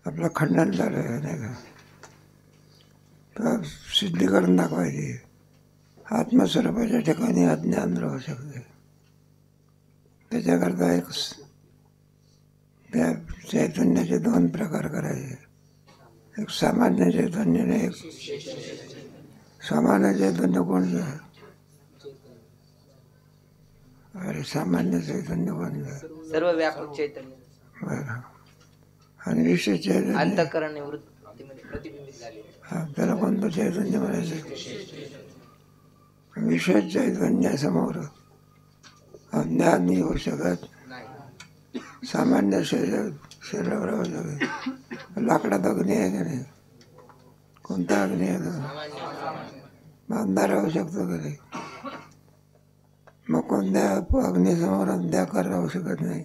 आपलं खंडन झालं आहे नाही का, तर सिद्धी करून दाखवायची. आत्मस्वरूपाच्या ठिकाणी अज्ञान राहू शकते. त्याच्याकरता त्या चैतन्याचे दोन प्रकार करायचे. एक सामान्य चैतन्य आणि एक सामान्य चैतन्य कोणतं? अरे सामान्य चैतन्य कोणतं? सर्व व्यापक चैतन्य. बरं. आणि विशेष चैतन्य अंतःकरण वृत्तीमध्ये प्रतिबिंबित झाले. हा, त्याला कोणतं चैतन्य म्हणायचं? विशेष चैतन्यासमोर अज्ञान नाही होऊ शकत. सामान्य शरीरावर राहू शकत. लाकडात अग्नी आहे का नाही? कोणता अग्नी आहे तो? अंधार राहू शकतो का नाही? मग कोणत्या अग्नीसमोर अंधकार राहू शकत नाही.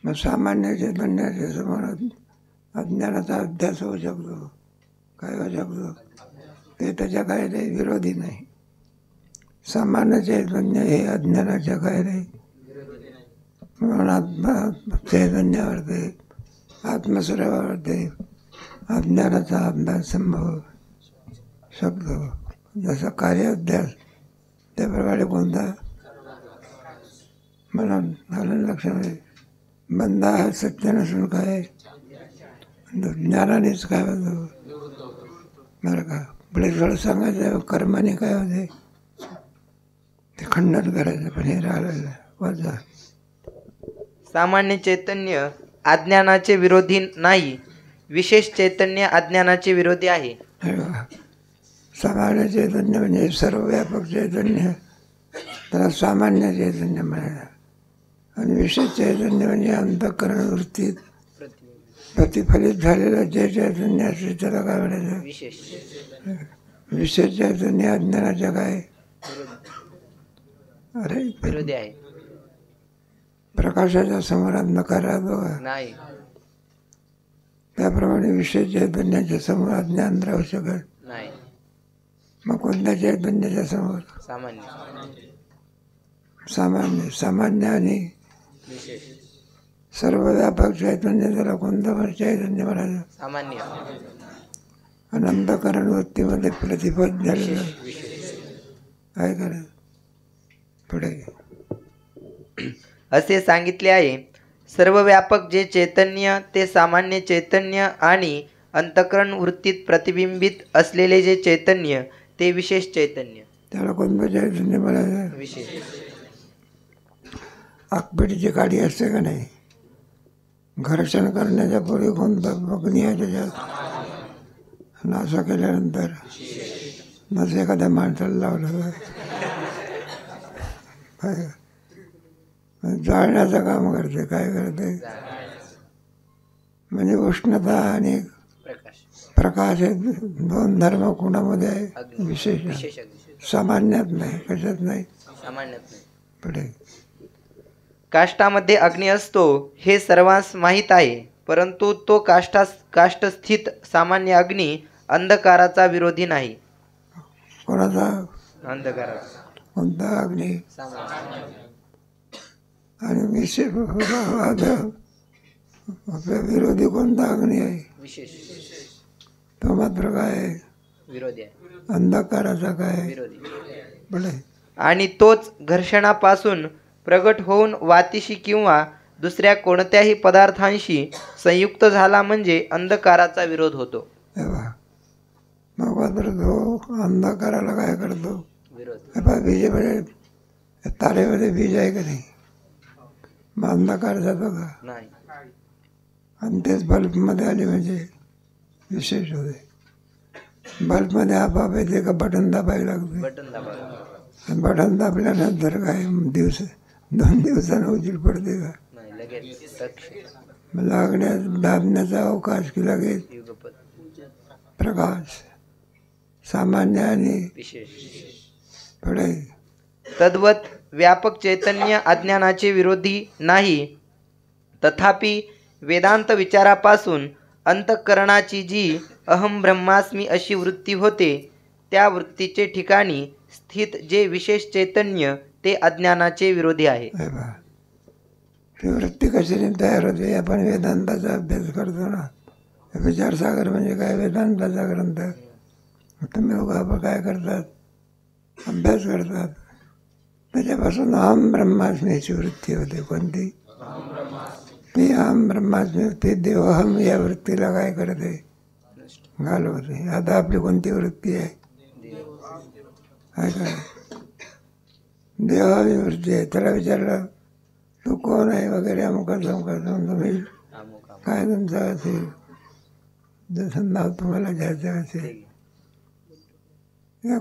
मग सामान्य चैतन्याच्या समोर अज्ञानाचा अभ्यास होऊ शकतो. काय होऊ शकतो? ते त्याच्या काय नाही, विरोधी नाही. सामान्य चैतन्य हे अज्ञानाच्या काय नाही. म्हणून चैतन्यावर ते आत्मस्वरूपावर ते अज्ञानाचा अभ्यास संभव शकतो. जसं कार्य अभ्यास त्याप्रमाणे कोणता म्हणून झालं लक्षामध्ये. बंधा हा सत्य नसून काय ज्ञानानेच काय होतं बरं का. पुढे थोडं सांगायचं कर्माने काय होते ते खंडन करायचं. पण हे राहिलेलं वाचा. सामान्य चैतन्य अज्ञानाचे विरोधी नाही. विशेष चैतन्य अज्ञानाचे विरोधी आहे. सामान्य चैतन्य म्हणजे सर्वव्यापक चैतन्य, त्याला सामान्य चैतन्य म्हणायचं. आणि विशेष चैतन्य म्हणजे अंतःकरण वृत्तीत प्रतिफलित झालेलं जे चैतन्य असते त्याला काय म्हणायचं? विशेष चैतन्य अज्ञानाच्या काय अरे विरोधी आहे. प्रकाशाच्या समोर अंधकार राहतो नाही. त्याप्रमाणे विशेष चैतन्याच्या समोर अज्ञान राहू शकत नाही. मग कोणत्या चैतन्याच्या समोर? सामान्य. सामान्य. सामान्य आणि विशेष. सर्वव्यापक चैतन्य त्याला कोणतं चैतन्य म्हणायचं? सामान्य. अनंतकरण वृत्तीमध्ये प्रतिफलित झालेलं काय करायचं? पुढे असे सांगितले आहे. सर्वव्यापक जे चैतन्य ते सामान्य चैतन्य आणि अंतःकरण वृत्तीत प्रतिबिंबित असलेले जे चैतन्य ते विशेष चैतन्य. त्याला कोणतं चैतन्य म्हणायचं? विशेष. आगपेटीची गाडी असते का नाही, घर्षण करण्याच्या पूर्वी कोणतं अग्नी आहे त्याच्यात, आणि असं केल्यानंतर नस एखाद्या माणसाला लावलं काय जाळण्याचं काम करते. काय करते? म्हणजे उष्णता आणि प्रकाश हे दोन धर्म कोणामध्ये आहे? विशेष. सामान्यात नाही. कशात नाही? सामान्यात नाही. पुढे काष्ठामध्ये अग्नी असतो हे सर्वांस माहीत आहे. परंतु तो काष्ठस्थित सामान्य अग्नी अंधकाराचा विरोधी नाही. कोणाचा? अंधकाराचा. कोणता अग्नी? आणि विशेष आपल्या विरोधी कोणता अग्नी आहे? विशेष. तो मात्र काय? विरोधी आहे. अंधकाराचा काय? विरोधी. पुढे आणि तोच घर्षणापासून प्रगट होऊन वातीशी किंवा दुसऱ्या कोणत्याही पदार्थांशी संयुक्त झाला म्हणजे अंधकाराचा विरोध होतो. मग मात्र तो अंधकाराला काय करतो? विरोध. बीजेमध्ये तारेमध्ये बीज आहे का नाही, मग अंधकार जातो का? नाही. आणि तेच बल्बमध्ये आले म्हणजे विशेष होते. बल्बमध्ये आपाप येते का बटन दाबायला लागते? बटन दाबायला. बटन दाबल्यानंतर काय 2 दिवसानं उजीड पडते का? नाही. लगेच लागण्यास दाबण्याचा अवकाश की लगेच प्रकाश. सामान्य आणि विशेष. पुढे तद्वत व्यापक चैतन्य अज्ञानाचे विरोधी नाही. तथापि वेदांत विचारापासून अंतःकरणाची जी अहम ब्रह्मास्मी अशी वृत्ती होते त्या वृत्तीचे ठिकाणी स्थित जे विशेष चैतन्य ते अज्ञानाचे विरोधी आहे. ती वृत्ती कशी कॅपॅसिटी तयार होते. आपण वेदांताचा अभ्यास करतो ना, विचारसागर म्हणजे काय? वेदांताचा ग्रंथ. तुम्ही लोक काय करतात? अभ्यास करतात. त्याच्यापासून अहम ब्रह्मास्मीची वृत्ती होते. कोणती? ती अहम ब्रह्मास्मी वृत्ती देवहम या वृत्तीला काय करते? घालवते. आता आपली कोणती वृत्ती आहे? काय काय देवाची वृत्ती आहे. त्याला विचारलं तू कोण आहे वगैरे अमुका तुम्ही काय तुमचं असेल, जसं नाव तुम्हाला घ्यायचं असेल,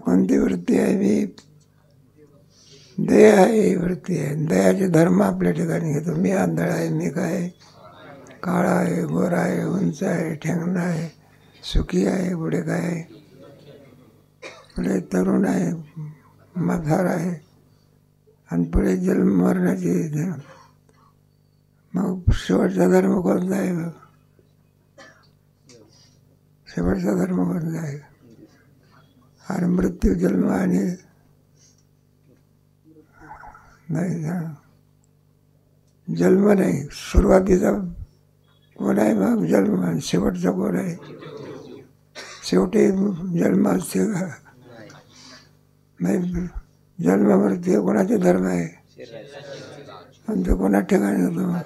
कोणती वृत्ती आहे? मी देह आहे ही वृत्ती आहे. दयाचे धर्म आपल्या ठिकाणी घेतो. मी आंधळा आहे, मी काय काळा आहे, गोरा आहे, उंच आहे, ठेंगणा आहे, सुखी आहे, पुढे काय आहे, पुढे तरुण आहे, म्हातारा आहे, आणि पुढे जन्म मरणाची. मग शेवटचा धर्म कोणता आहे? शेवटचा धर्म कोणता आहे? आणि मृत्यू जन्म आणि नाही जन्म नाही. सुरुवातीचा कोण आहे? मग जन्म. आणि शेवटचा कोण आहे? शेवटी जन्म असते का? नाही. जन्म मृत्यू कोणाचे धर्म आहे? आणि ते कोणा ठिकाणी होतं?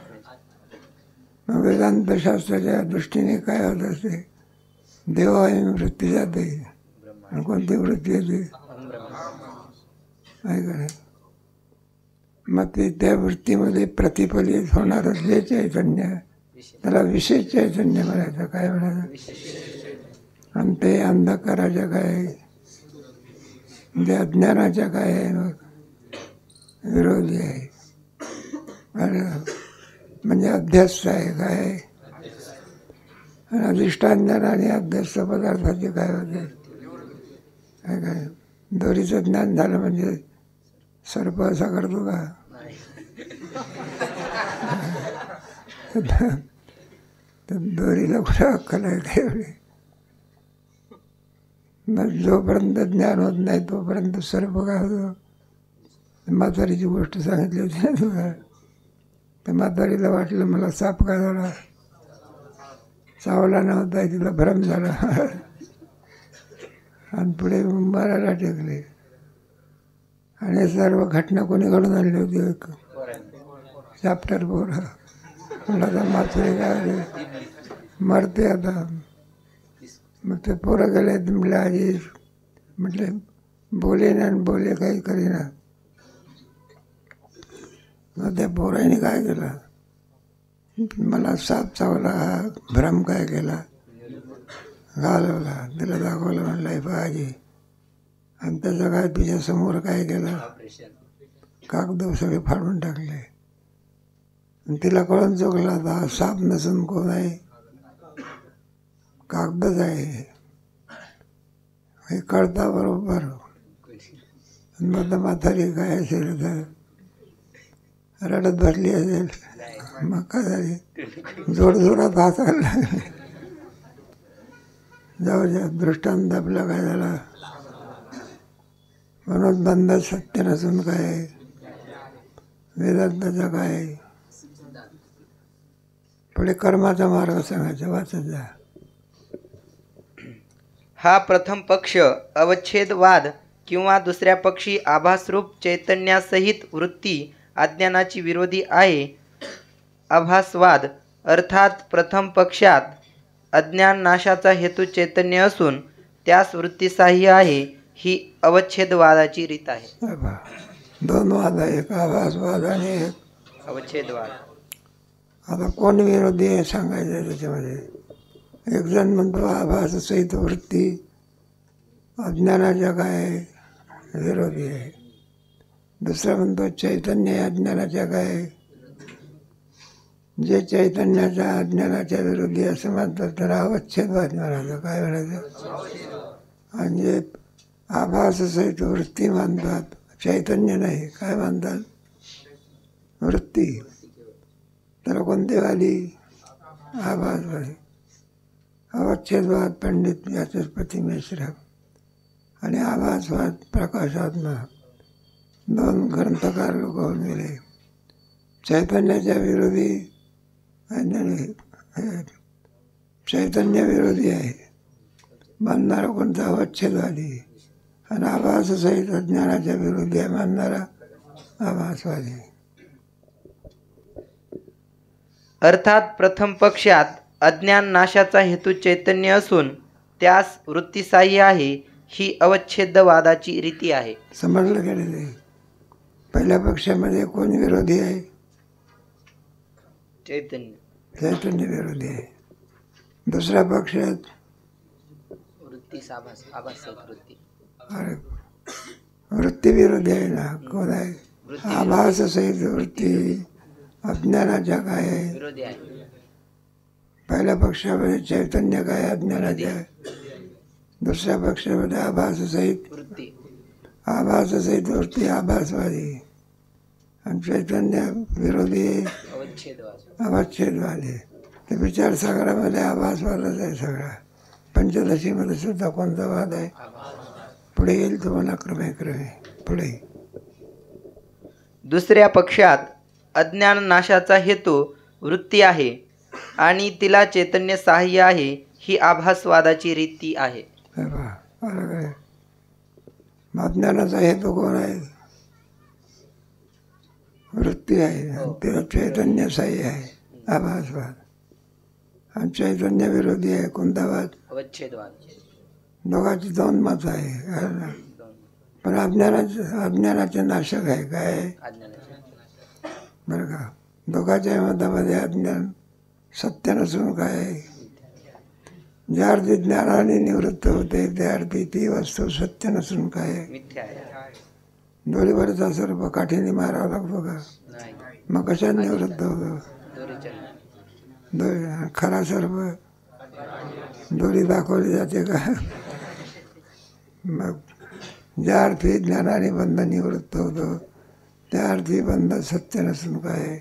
मग वेदांत शास्त्राच्या दृष्टीने काय होत असते? देव आहे वृत्ती जाते. आणि कोणती वृत्ती येते? काय करायचं? मग ते त्या वृत्तीमध्ये प्रतिफलित होणारं जे चैतन्य त्याला विशेष चैतन्य म्हणायचं. काय म्हणायचं? आणि ते अंधकाराच्या काय, म्हणजे अज्ञानाच्या काय आहे? मग विरोधी आहे. म्हणजे अध्यस्त आहे. काय? आणि अधिष्ठान ज्ञान आणि अध्यस्त पदार्थाचे काय होते? काय काय दोरीचं ज्ञान झालं म्हणजे सर्प असा करतो का? तर दोरीला कुठं अक्कल आहे काय एवढी? मग जोपर्यंत ज्ञान होत नाही तोपर्यंत सर्प काय होतो? म्हातारीची गोष्ट सांगितली होती ना तुला. तर म्हातारीला वाटलं मला साप काय झाला, चावला नव्हता, तिला भ्रम झाला आणि पुढे मरायला टेकले. आणि सर्व घटना कोणी घडून आणली होती? एक चॅप्टर पोरं. आता म्हातारी काय मरते आता. मग ते पोरं गेले. म्हटलं आजी, म्हटले बोले ना बोले काही करीना. मग त्या पोराने काय केलं? मला साप चावला, भ्रम काय केला? घालवला. तिला दाखवलं. म्हणलं आजी. आणि त्याचं काय तुझ्यासमोर काय केलं? कागद सगळे फाडून टाकले. आणि तिला कळून चुकला आता साप नसून कोण आहे? कागदच आहे हे कळता बरोबर. मग म्हातारी काय असेल तर रडत बसली असेल. मग काय झाली? जोरजोरात हसायला लागले. जाऊ द्या. दृष्टांत आपला काय झाला? म्हणून बंध सत्य नसून काय? वेदांताचा काय? पुढे कर्माचा मार्ग सांगायचा. वाचत जा. हा प्रथम पक्ष अवच्छेदवाद किंवा दुसऱ्या पक्षी आभासरूप चैतन्यासहित वृत्ती अज्ञानाची विरोधी आहे. आभासवाद अर्थात प्रथम पक्षात अज्ञान नाशाचा हेतू चैतन्य असून त्यास वृत्ती सहाय्य आहे, ही अवच्छेदवादाची रीत आहे. दोन वाद आहे, एक आभासवाद आणि एक अवच्छेदवाद. आता कोण विरोधी आहे सांगायचं आहे त्याच्यामध्ये. एक जण म्हणतो आभाससहित वृत्ती अज्ञानाच्या काय विरोधी आहे. दुसरा म्हणतो चैतन्य अज्ञानाच्या काय, जे चैतन्याच्या अज्ञानाच्या विरोधी असं म्हणतात त्याला अवच्छेदवाद म्हणायचं. काय म्हणायचं? आणि जे आभाससहित वृत्ती मानतात, चैतन्य नाही, काय मानतात? वृत्ती. त्याला कोणती वाली? आभासवादी. अवच्छेदवाद पंडित व्याचस्पती मिश्र आणि आभासवाद प्रकाशात्मा दोन ग्रंथकार लोक होऊन गेले. चैतन्याच्या विरोधी हे चैतन्य विरोधी आहे. मानणारा कोणता अवच्छेदवादी. आणि आभास सहित ज्ञानाच्या विरोधी आहे मानणारा आभासवादी. अर्थात प्रथम पक्षात अज्ञान नाशाचा हेतू चैतन्य असून त्यास वृत्तीसाह्य आहे, ही अवच्छेदवादाची रीती आहे. समजलं गेलं ते. पहिल्या पक्षामध्ये कोण विरोधी आहे? चैतन्य. चैतन्य विरोधी आहे. दुसऱ्या पक्षात अरे वृत्ती विरोधी आहे ना. कोण आहे? आभास सहित वृत्ती अज्ञानाच्या काय आहे? पहिल्या पक्षामध्ये चैतन्य काय अज्ञानाच्या आहे. दुसऱ्या पक्षामध्ये आभास सहित वृत्ती आभासवादी. आणि चैतन्य विरोधी अवच्छेदवादी. ते विचारसागरामध्ये आभासवादच आहे सगळा. पंचदशीमध्ये सुद्धा कोणता वाद आहे? पुढे येईल तुम्हाला क्रमे पुढे. दुसऱ्या पक्षात अज्ञान नाशाचा हेतू वृत्ती आहे आणि तिला चैतन्य सहाय्य आहे, ही आभासवादाची रीती आहे. अज्ञानाचा हेतू कोण आहे? वृत्ती आहे. तिला चैतन्य सहाय्य आहे, आभासवाद. आणि चैतन्य विरोधी आहे कोणता वाद? अवच्छेदवाद. दोघांची दोन मत आहे. पण अज्ञानाचे नाशक आहे काय? बरं का. दोघांच्या मतामध्ये अज्ञान सत्य नसून काय आहे? ज्या अर्थी ज्ञानाने निवृत्त होते त्या अर्थी ती वस्तू सत्य नसून काय आहे? दोरीवरचा सर्प काठीने मारावा लागतो का? मग कशात निवृत्त होतो? खरा सर्प दोरी दाखवली जाते का? मग ज्या अर्थी ज्ञानाने बंध निवृत्त होतो त्या अर्थी बंध सत्य नसून काय?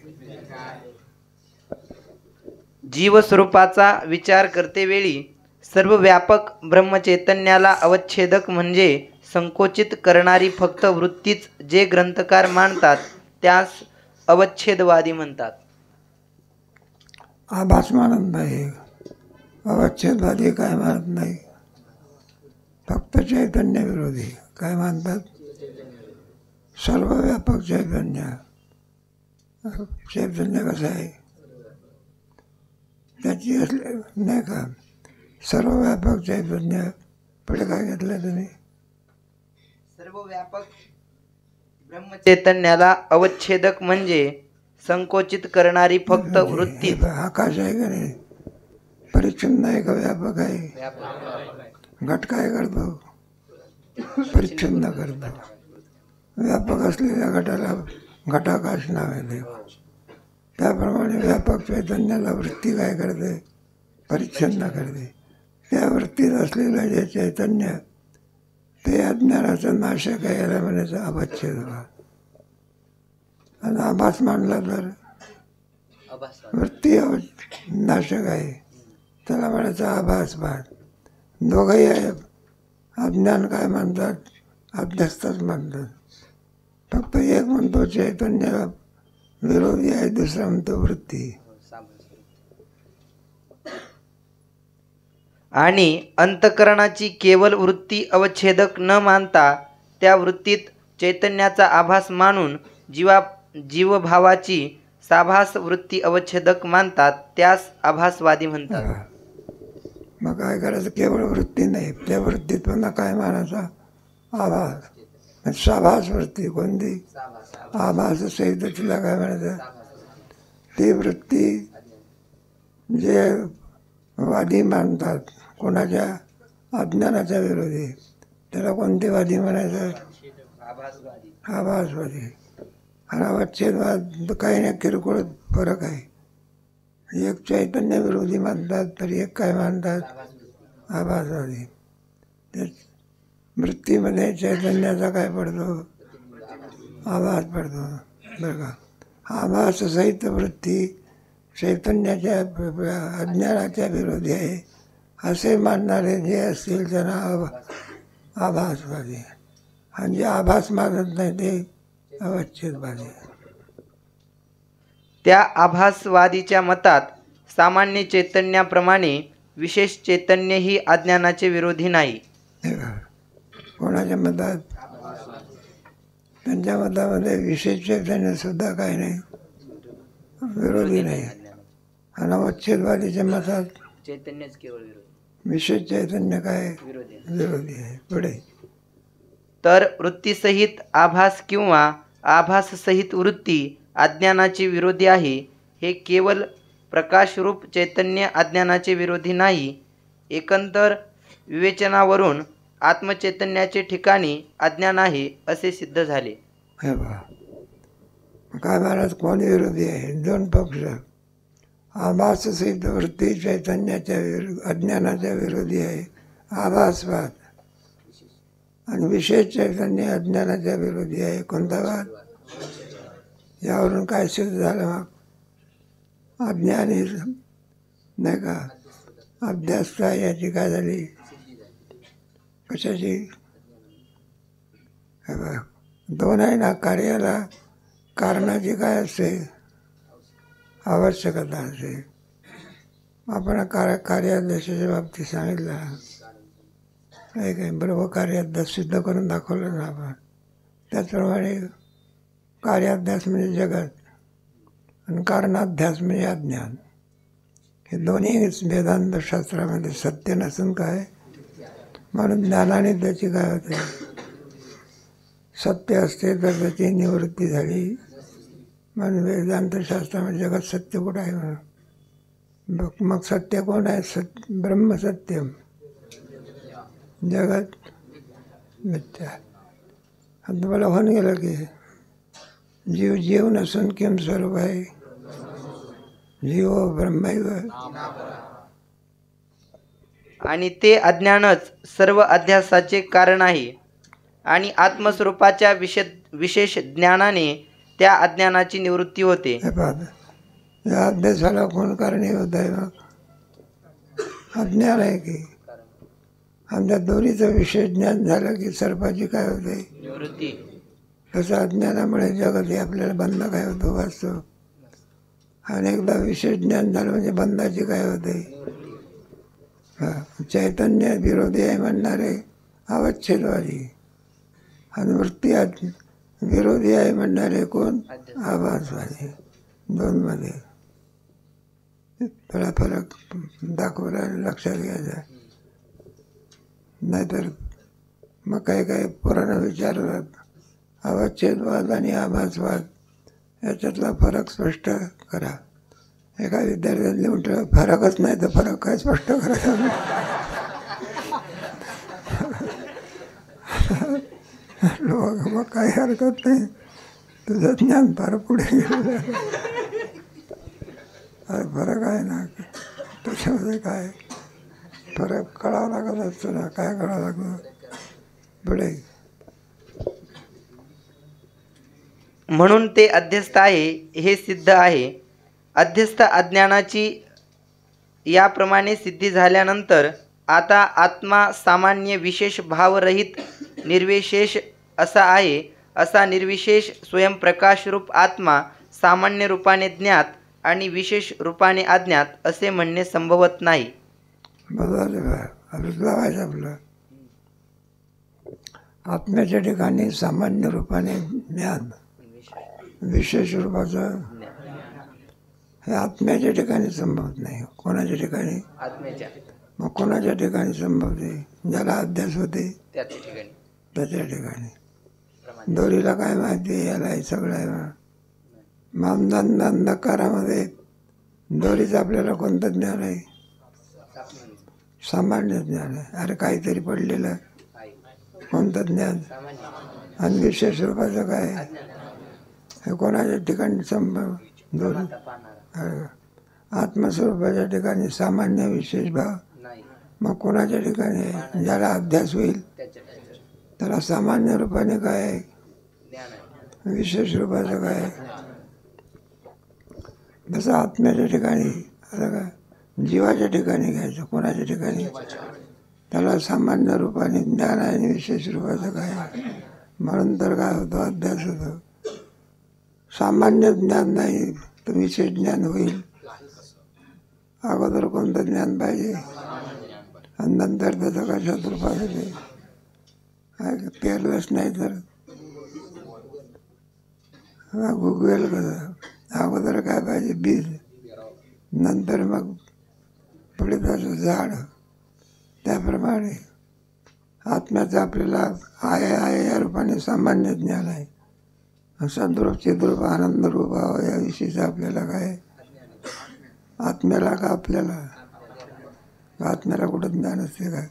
जीवस्वरूपाचा विचार करतेवेळी सर्व व्यापक ब्रह्मचैतन्याला अवच्छेदक म्हणजे संकोचित करणारी फक्त वृत्तीच जे ग्रंथकार मानतात त्यास अवच्छेदवादी म्हणतात. आभास मानत नाही. अवच्छेदवादी काय मानत नाही. फक्त चैतन्य विरोधी काय मानतात? सर्व व्यापक चैतन्य. चैतन्य कसं आहे? त्याची असले नाही का सर्व व्यापक चैतन्य. पुढे काय घेतलं तुम्ही? सर्व व्यापक ब्रह्मचैतन्याला अवच्छेदक म्हणजे संकोचित करणारी फक्त वृत्ती. आकाश आहे का नाही? परिच्छिन्न आहे का व्यापक आहे? घट काय करतो? परिच्छिन्न करतो. व्यापक असलेल्या घटाला घटाकाश नाव आहे. त्याप्रमाणे व्यापक चैतन्याला वृत्ती काय करते? परिच्छिन्न करते. त्या वृत्तीत असलेलं जे चैतन्य ते अज्ञानाचा नाशक आहे, याला म्हणायचं अवच्छेदवाद. आणि आभास मानला तर वृत्ती नाशक आहे, त्याला म्हणायचं आभासवाद. दोघंही आहे. अज्ञान काय म्हणतात? अभ्यस्तच म्हणतात. फक्त एक म्हणतो चैतन्य विरोधी आहे, दुसरा म्हणतो वृत्ती. आणि अंतःकरणाची केवळ वृत्ती अवच्छेदक न मानता त्या वृत्तीत चैतन्याचा आभास मानून जीवभावाची साभास वृत्ती अवच्छेदक मानतात, त्यास आभासवादी म्हणतात. मग काय करायचं? केवळ वृत्ती नाही, त्या वृत्तीत पुन्हा काय मानायचा? आभास. साभास वृत्ती कोणती? आभास सहित तिला काय म्हणायचं? ती वृत्ती जे वादी मानतात कोणाच्या? अज्ञानाच्या विरोधी. त्याला कोणते वादी म्हणायचं? आभासवादी. आणि अवच्छेदवाद काही नाही, किरकोळ फरक आहे. एक चैतन्य विरोधी मानतात तर एक काय मानतात? आभासवादी. ते वृत्तीमध्ये चैतन्याचा काय पडतो? आभास पडतो. बरं का. आभास सहित वृत्ती चैतन्याच्या अज्ञानाच्या विरोधी आहे असे मानणारे जे असतील त्यांना आभासवादी. आणि जे आभास मानत नाही ते अवच्छेदवादी. त्या आभासवादीच्या मतात सामान्य चैतन्याप्रमाणे विशेष चैतन्य ही अज्ञानाचे विरोधी नाही. हे बघा, कोणाच्या मतात? त्यांच्या मतामध्ये विशेष चैतन्य सुद्धा काही नाही, विरोधी नाही. आणि अवच्छेदवादीच्या मतात चैतन्यच केवळ विरोधी, विशेष चैतन्य काय? विरोधी. विरोधी आहे. पुढे तर वृत्तीसहित आभास किंवा आभाससहित वृत्ती अज्ञानाचे विरोधी आहे. हे केवळ प्रकाशरूप चैतन्य अज्ञानाचे विरोधी नाही. एकंदर विवेचनावरून आत्मचैतन्याचे ठिकाणी अज्ञान आहे असे सिद्ध झाले. हे बघा, काय महाराज कोण विरोधी आहे? दोन पक्ष. आभाससहित वृत्ती चैतन्याच्या अज्ञानाच्या विरोधी आहे, आभासवाद. आणि विशेष चैतन्य अज्ञानाच्या विरोधी आहे, कोणता वाद? यावरून काय सिद्ध झालं? मग अज्ञान ही नाही का अभ्यासता याची काय झाली? कशाची? हे बघ, दोन आहे ना, कार्याला कारणाची काय असते? आवश्यकता असते. आपण कार्यादेशाच्या बाबतीत सांगितलं आहे काय? बरोबर कार्याध्यास सिद्ध करून दाखवलं ना आपण. त्याचप्रमाणे कार्याध्यास म्हणजे जगत आणि कारणाध्यास म्हणजे अज्ञान. हे दोन्ही वेदांत शास्त्रामध्ये सत्य नसून काय, म्हणून ज्ञानाने त्याची काय होते? सत्य असते तर त्याची निवृत्ती झाली. म्हणून वेदांत शास्त्रामध्ये जगत सत्य कुठं आहे म्हणून. मग सत्य कोण आहे? ब्रह्मसत्यम, जगत मिथ्या. आता मला होऊन गेलं की जीव जीव नसून किम स्वरूप आहे? जीव ब्रह्मैव. आणि ते अज्ञानच सर्व अध्यासाचे कारण आहे. आणि आत्मस्वरूपाच्या विशेष ज्ञानाने त्या अज्ञानाची निवृत्ती होते. हे पाहता, या अध्यासाला कोण कारणीभूत आहे? मग अज्ञान आहे की. आमच्या दोरीचं विशेष ज्ञान झालं की सर्पाची काय होते? निवृत्ती. तसं अज्ञानामुळे जगत हे आपल्याला बंध काय होतो? वाचतो. आणि एकदा विशेष ज्ञान झालं म्हणजे बंधाची काय होते? चैतन्य विरोधी आहे म्हणणारे अवच्छेदवादी, आणि वृत्ती विरोधी आहे म्हणणारे कोण? आभासवादी. दोनमध्ये थोडा फरक दाखवला, लक्षात घ्यायचा. नाहीतर मग काही काही पुराण विचारतात, अवच्छेदवाद आणि आभासवाद याच्यातला फरक स्पष्ट करा. एका विद्यार्थ्याने लिहून ठेवा, फरकच नाही तर फरक काय स्पष्ट करायचा? मग काही हरकत नाही, तुझं ज्ञान फार पुढे गेलेलं आहे. फरक आहे ना, त्याच्यामध्ये काय फरक कळावा लागत असतो ना. काय कळावं लागतं पुढे? म्हणून ते अध्यस्त आहे हे सिद्ध आहे. अध्यस्त अज्ञानाची याप्रमाणे सिद्धी झाल्यानंतर आता आत्मा सामान्य विशेष भावरहित निर्विशेष असा आहे. असा निर्विशेष स्वयंप्रकाशरूप आत्मा सामान्य रूपाने ज्ञात आणि विशेष रूपाने अज्ञात असे म्हणणे संभवत नाही. लावायचं आपलं. आत्म्याच्या ठिकाणी सामान्य रूपाने ज्ञान, विशेष रूपाचं हे आत्म्याच्या ठिकाणी संभवत नाही. कोणाच्या ठिकाणी? आत्म्याच्या. मग कोणाच्या ठिकाणी संभवते? ज्याला अभ्यास होते त्याच्या ठिकाणी. दोरीला काय माहिती? याला हे सगळं आहे. मानदंड अंधकारामध्ये दोरीचं आपल्याला कोणतं ज्ञान आहे? सामान्य ज्ञान आहे. अरे काहीतरी पडलेलं कोणतं ज्ञान? आणि विशेष रूपाचं काय? हे कोणाच्या ठिकाणी संभव? दोरी. आत्मस्वरूपाच्या ठिकाणी सामान्य विशेष भाव. मग कोणाच्या ठिकाणी आहे? ज्याला अभ्यास होईल त्याला सामान्य रूपाने काय आहे? विशेष रूपाचं काय आहे? जसं आत्म्याच्या ठिकाणी, आता काय जीवाच्या ठिकाणी घ्यायचं. कोणाच्या ठिकाणी? त्याला सामान्य रूपाने ज्ञान आहे आणि विशेष रूपाचं काय आहे. म्हणून तर काय होतं? अभ्यास होतो. सामान्य ज्ञान नाही तर विशेष ज्ञान होईल. अगोदर कोणतं ज्ञान पाहिजे आणि नंतर त्याचं कशात रूपात येते. पेरलंच नाही तर उगवेल कसं. अगोदर काय पाहिजे, बीज, नंतर मग पुढे त्याचं झाड. त्याप्रमाणे आत्म्याचं आपल्याला आहे या रूपाने सामान्य ज्ञान आहे. सद्रूप चिद्रूप आनंदरूप याविषयीचं आपल्याला काय, आत्म्याला का आपल्याला, आत्म्याला कुठं ज्ञान असते काय.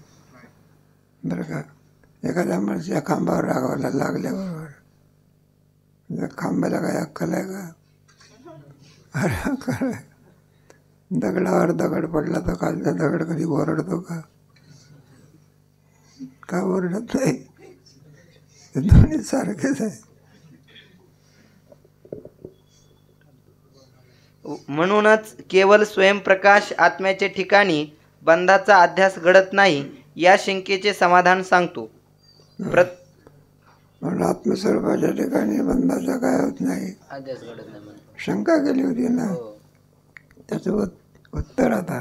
बरं का, एखाद्या माणसाच्या खांबावर रागावायला लागल्याबरोबर खांबाला काय अक्कल आहे का? अरे अक्कल आहे. दगडावर दगड पडला तर खालचा दगड कधी ओरडतो का? का ओरडत नाही? ते दोन्ही सारखेच आहे. म्हणूनच केवळ स्वयंप्रकाश आत्म्याच्या ठिकाणी बंधाचा अध्यास घडत नाही या शंकेचे समाधान सांगतो. म्हणून आत्मस्वरूपाच्या ठिकाणी बंधाचा काय होत नाही, शंका केली होती ना, त्याचं उत्तर आता.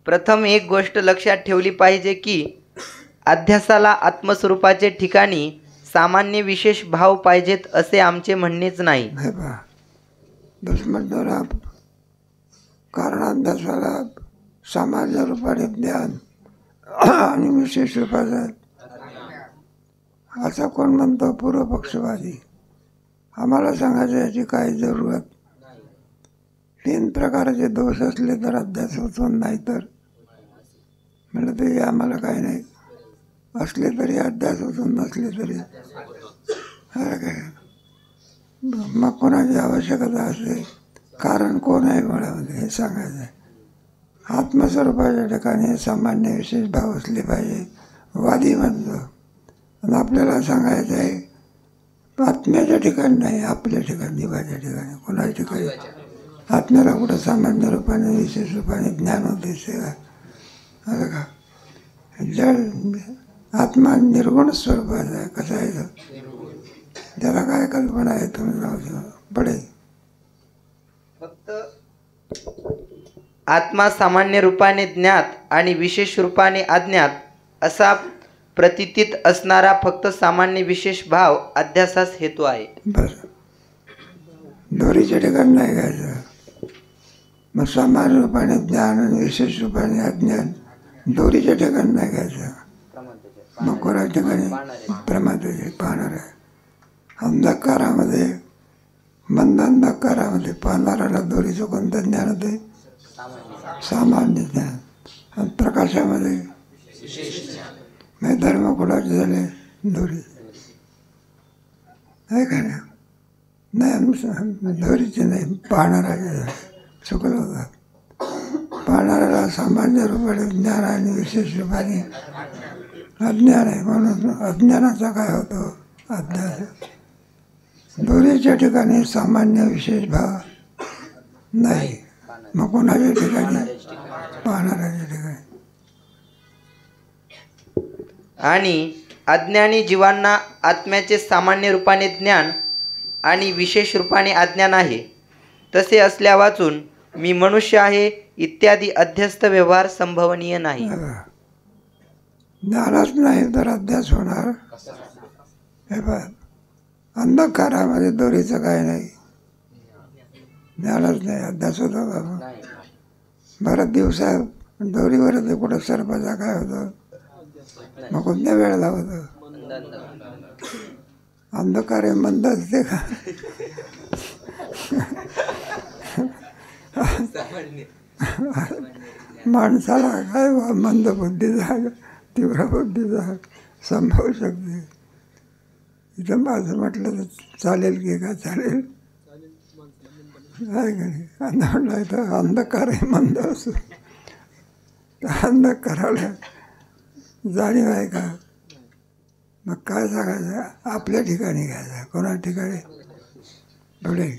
प्रथम एक गोष्ट लक्षात ठेवली पाहिजे की अध्यासाला आत्मस्वरूपाचे ठिकाणी सामान्य विशेष भाव पाहिजेत असे आमचे म्हणणेच नाही. दुष्मंतरा कारण अध्यासाला सामान्य रूपाने ज्ञान आणि विशेष रूपाचा, असा कोण म्हणतो? पूर्व पक्षवादी. आम्हाला सांगायचं याची काही जरूरत. 3 प्रकारचे दोष असले तर अध्यास होतो, नाही तर म्हणलं तरी आम्हाला काही नाही. असले तरी अध्यास होतो, नसले तरी काय. मग कोणाची आवश्यकता असते, कारण कोण आहे मुळामध्ये हे सांगायचं आहे. आत्मस्वरूपाच्या ठिकाणी सामान्य विशेष भाव असले पाहिजे, वादी म्हणतो. आणि आपल्याला सांगायचं आहे आत्म्याच्या ठिकाणी नाही, आपल्या ठिकाणी, जीवाच्या ठिकाणी. कोणाच्या ठिकाणी? आत्म्याला कुठं सामान्य रूपाने विशेष रूपाने ज्ञान होते का? असं का? जड आत्मा निर्गुण स्वरूपाचा आहे. कसा आहे तो? त्याला काय कल्पना आहे तुम्ही पडेल. फक्त आत्मा सामान्य रूपाने ज्ञात आणि विशेष रूपाने अज्ञात असा प्रतितीत असणारा फक्त सामान्य विशेष भाव अध्यासास हेतू आहे. बरं, दोरीच्या ठिकाणी नाही घ्यायचं. मग सामान्य रूपाने ज्ञान आणि विशेष रूपाने अज्ञान दोरीच्या ठिकाणी नाही घ्यायचं. मग कोणाच्या ठिकाणी? प्रमादाचे पाहणार आहे. अंधकारामध्ये, मंद अंधकारामध्ये पाहणाऱ्याला दोरीचं कोणतं ज्ञान होते? सामान्य ज्ञान. आणि प्रकाशामध्ये धर्म कुणाचे झाले? दोरी आहे का नाही? दोरीचे नाही, पाहणाऱ्याचे झाले. चुकलं होतं. पाहणाऱ्याला सामान्य रूपाने ज्ञान आणि विशेष रूपाने अज्ञान आहे. म्हणून अज्ञानाचा काय होतो? अध्यास. दोरीच्या ठिकाणी सामान्य विशेष भाव नाही. मग कोणाच्या ठिकाणी? पाहणाऱ्याच्या ठिकाणी. आणि अज्ञानी जीवांना आत्म्याचे सामान्य रूपाने ज्ञान आणि विशेष रूपाने अज्ञान आहे. तसे असल्या वाचून मी मनुष्य आहे इत्यादी अध्यस्त व्यवहार संभवनीय नाही. ज्ञानच नाही तर अध्यास होणार. हे बघ, अंधकारामध्ये दोरीचं काय नाही, ज्ञानच नाही, अध्यास होतो बाबा. बरं दिवसा दोरीवर ते कुठं सर्पाचा काय होतं? मग कोणत्या वेळेला होतं? अंधकार आहे, मंद असते का? माणसाला काय मंद बुद्धीचा, तीव्र बुद्धीचा संभवू शकते. इथं माझं म्हटलं तर चालेल की काय? चालेल आहे का नाही? म्हटलं तर अंधकार आहे, मंद असतो. अंधकाराला जाणीव आहे का? मग काय सांगायचं? आपल्या ठिकाणी घ्यायचं. कोणा ठिकाणी? पुढे.